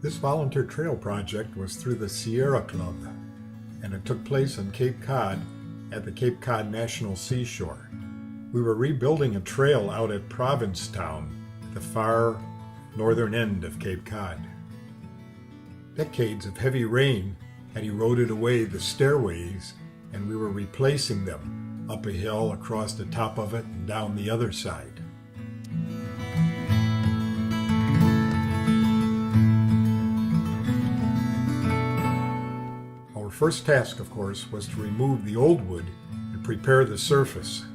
This volunteer trail project was through the Sierra Club, and it took place on Cape Cod at the Cape Cod National Seashore. We were rebuilding a trail out at Provincetown, at the far northern end of Cape Cod. Decades of heavy rain had eroded away the stairways, and we were replacing them up a hill, across the top of it, and down the other side. Our first task, of course, was to remove the old wood and prepare the surface.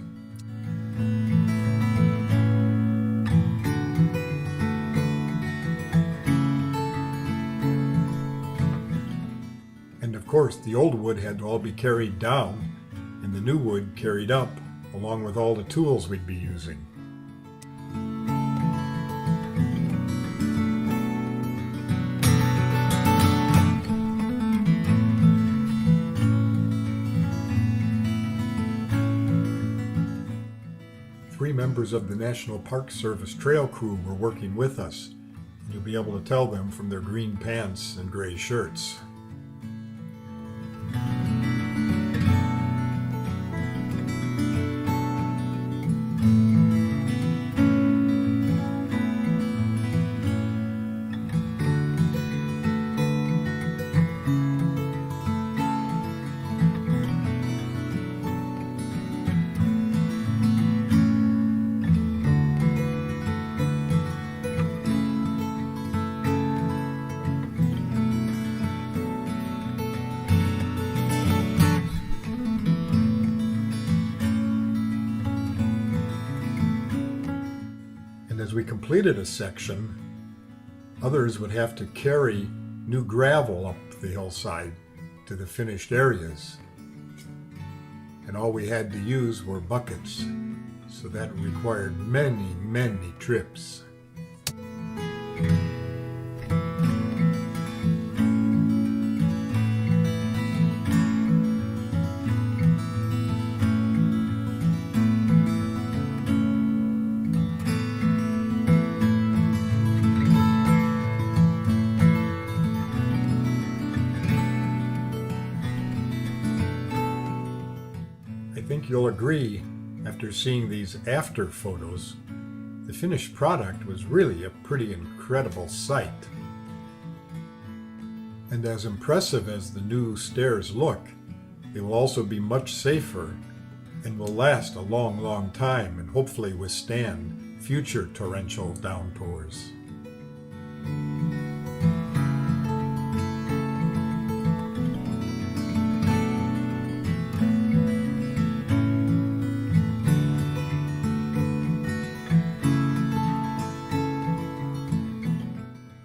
And of course, the old wood had to all be carried down and the new wood carried up, along with all the tools we'd be using. Three members of the National Park Service trail crew were working with us, and you'll be able to tell them from their green pants and gray shirts. As we completed a section, others would have to carry new gravel up the hillside to the finished areas. And all we had to use were buckets, so that required many, many trips. I think you'll agree, after seeing these after photos, the finished product was really a pretty incredible sight. And as impressive as the new stairs look, they will also be much safer and will last a long, long time and hopefully withstand future torrential downpours.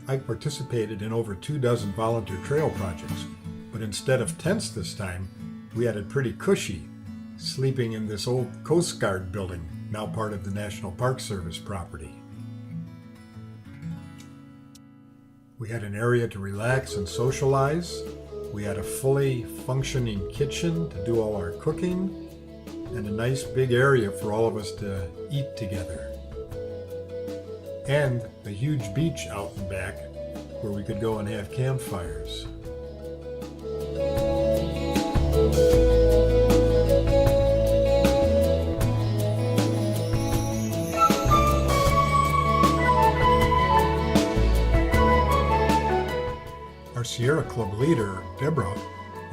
I participated in over 24 volunteer trail projects, but instead of tents this time, we had it pretty cushy, sleeping in this old Coast Guard building, now part of the National Park Service property. We had an area to relax and socialize. We had a fully functioning kitchen to do all our cooking, and a nice big area for all of us to eat together. And a huge beach out and back where we could go and have campfires. Our Sierra Club leader, Deborah,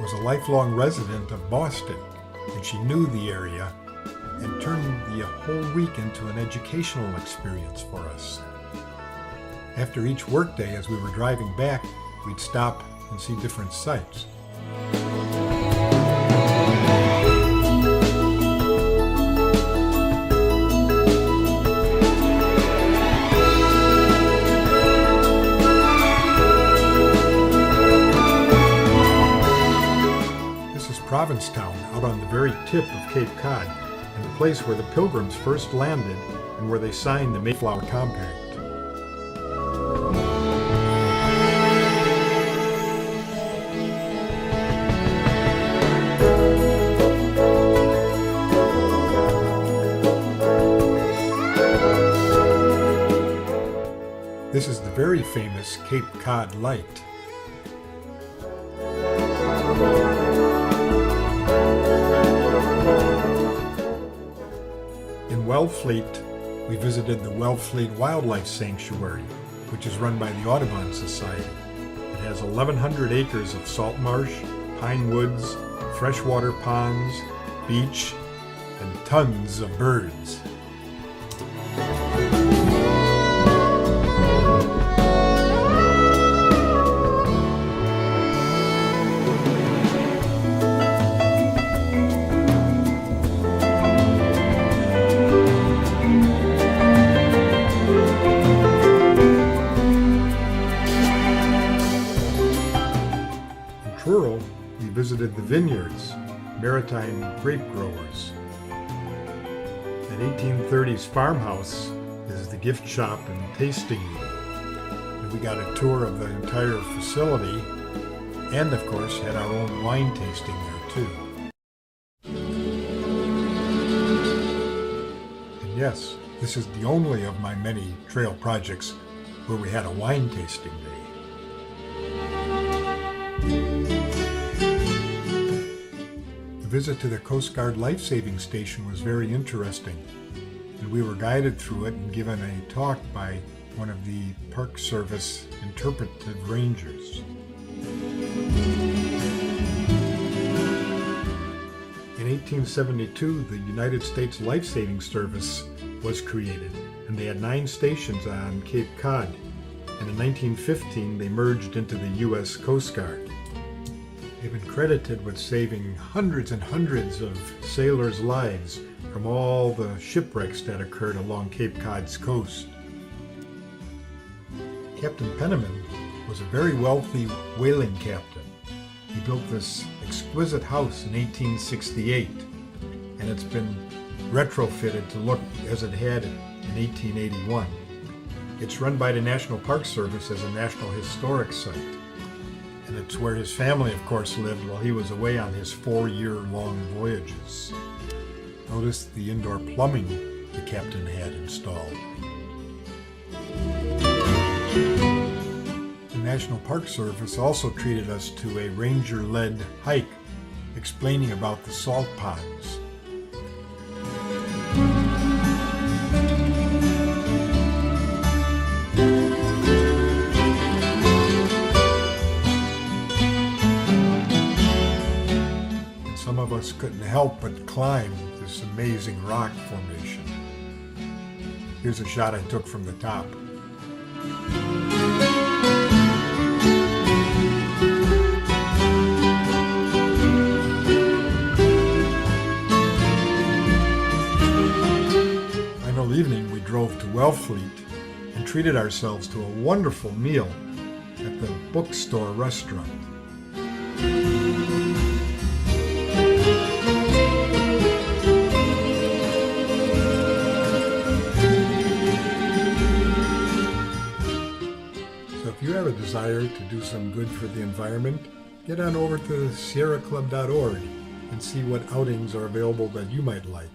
was a lifelong resident of Boston, and she knew the area and turned the whole week into an educational experience for us. After each workday, as we were driving back, we'd stop and see different sights. This is Provincetown, out on the very tip of Cape Cod, and the place where the Pilgrims first landed and where they signed the Mayflower Compact. This is the very famous Cape Cod light. In Wellfleet, we visited the Wellfleet Wildlife Sanctuary, which is run by the Audubon Society. It has 1,100 acres of salt marsh, pine woods, freshwater ponds, beach, and tons of birds. In Truro, we visited the vineyards, maritime grape growers. An 1830s farmhouse is the gift shop and tasting room. And we got a tour of the entire facility and, of course, had our own wine tasting there too. And yes, this is the only of my many trail projects where we had a wine tasting day. The visit to the Coast Guard Life-Saving Station was very interesting, and we were guided through it and given a talk by one of the Park Service interpretive rangers. In 1872, the United States Life-Saving Service was created, and they had 9 stations on Cape Cod, and in 1915 they merged into the U.S. Coast Guard. They've been credited with saving hundreds and hundreds of sailors' lives from all the shipwrecks that occurred along Cape Cod's coast. Captain Penniman was a very wealthy whaling captain. He built this exquisite house in 1868, and it's been retrofitted to look as it had in 1881. It's run by the National Park Service as a National Historic Site. And it's where his family, of course, lived while he was away on his 4-year-long voyages. Notice the indoor plumbing the captain had installed. The National Park Service also treated us to a ranger-led hike explaining about the salt ponds. Some of us couldn't help but climb this amazing rock formation. Here's a shot I took from the top. Final evening, we drove to Wellfleet and treated ourselves to a wonderful meal at the bookstore restaurant. If you have a desire to do some good for the environment, get on over to sierraclub.org and see what outings are available that you might like.